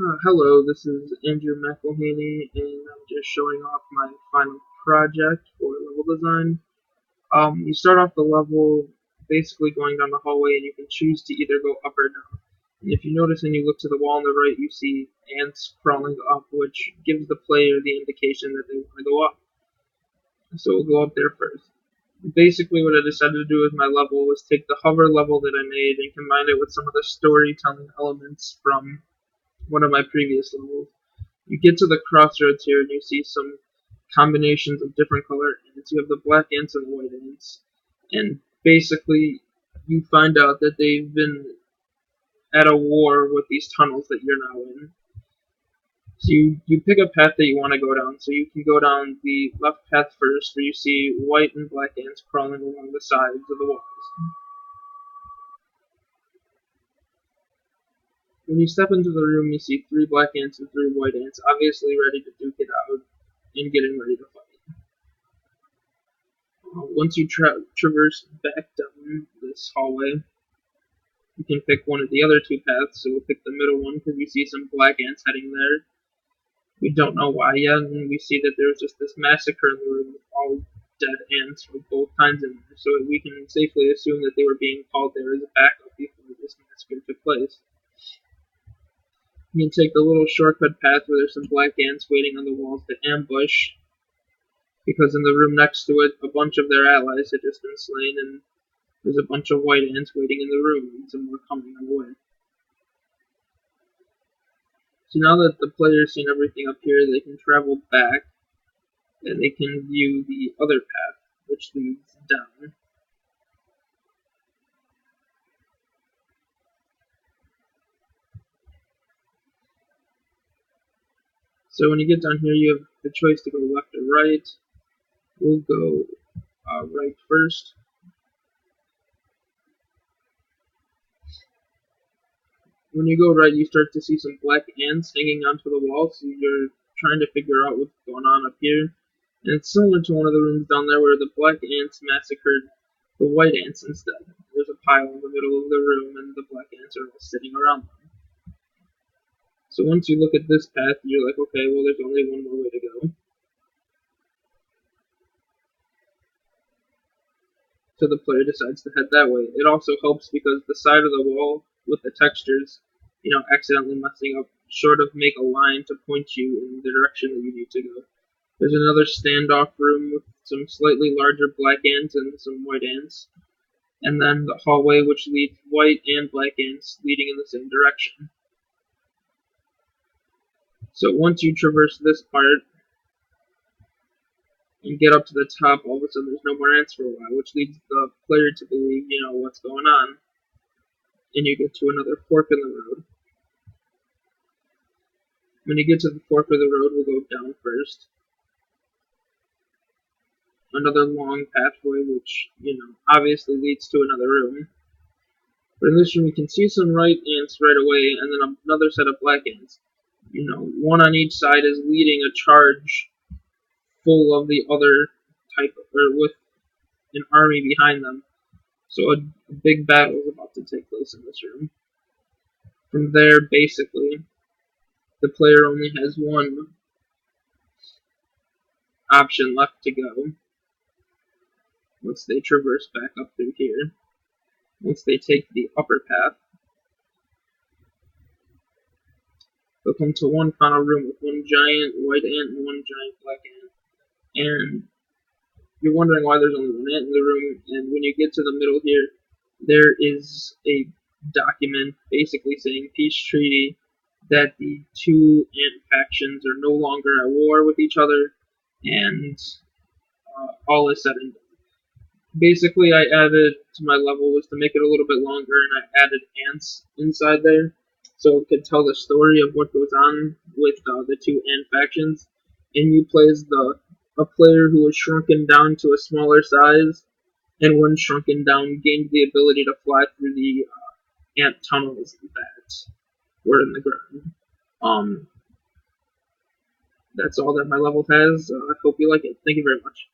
Hello, this is Andrew McElhaney, and I'm just showing off my final project for level design. You start off the level basically going down the hallway, and you can choose to either go up or down. And if you notice and you look to the wall on the right, you see ants crawling up, which gives the player the indication that they want to go up. So we'll go up there first. Basically, what I decided to do with my level was take the hover level that I made and combine it with some of the storytelling elements from one of my previous levels. You get to the crossroads here and you see some combinations of different color ants. You have the black ants and the white ants. And basically, you find out that they've been at a war with these tunnels that you're now in. So you pick a path that you want to go down. So you can go down the left path first, where you see white and black ants crawling along the sides of the walls. When you step into the room, you see three black ants and three white ants, obviously ready to duke it out and getting ready to fight. Once you traverse back down this hallway, you can pick one of the other two paths. So we'll pick the middle one because we see some black ants heading there. We don't know why yet, and we see that there's just this massacre in the room with all dead ants with both kinds in there. So we can safely assume that they were being called there as a backup before this massacre took place. You can take the little shortcut path where there's some black ants waiting on the walls to ambush, because in the room next to it, a bunch of their allies had just been slain, and there's a bunch of white ants waiting in the room, and some more coming on the way. So now that the player's seen everything up here, they can travel back, and they can view the other path, which leads down. So when you get down here, you have the choice to go left or right. We'll go right first. When you go right, you start to see some black ants hanging onto the wall, so you're trying to figure out what's going on up here. And it's similar to one of the rooms down there where the black ants massacred the white ants instead. There's a pile in the middle of the room, and the black ants are all sitting around them. So once you look at this path, you're like, okay, well, there's only one more way to go. So the player decides to head that way. It also helps because the side of the wall with the textures, accidentally messing up, sort of make a line to point you in the direction that you need to go. There's another standoff room with some slightly larger black ants and some white ants. And then the hallway which leads white and black ants leading in the same direction. So once you traverse this part and get up to the top, all of a sudden there's no more ants for a while, which leads the player to believe, what's going on. And you get to another fork in the road. When you get to the fork of the road, we'll go down first. Another long pathway, which, obviously leads to another room. But in this room, you can see some white ants right away, and then another set of black ants. One on each side is leading a charge full of the other type, or with an army behind them. So a big battle is about to take place in this room. From there, basically, the player only has one option left to go once they traverse back up through here. Once they take the upper path, they'll come to one final room with one giant white ant and one giant black ant. And you're wondering why there's only one ant in the room, and when you get to the middle here, there is a document basically saying peace treaty, that the two ant factions are no longer at war with each other, and all is said and done. Basically, I added to my level was to make it a little bit longer, and I added ants inside there, so it could tell the story of what goes on with the two ant factions. And you play as a player who was shrunken down to a smaller size, and when shrunken down, gained the ability to fly through the ant tunnels that were in the ground. That's all that my level has. I hope you like it. Thank you very much.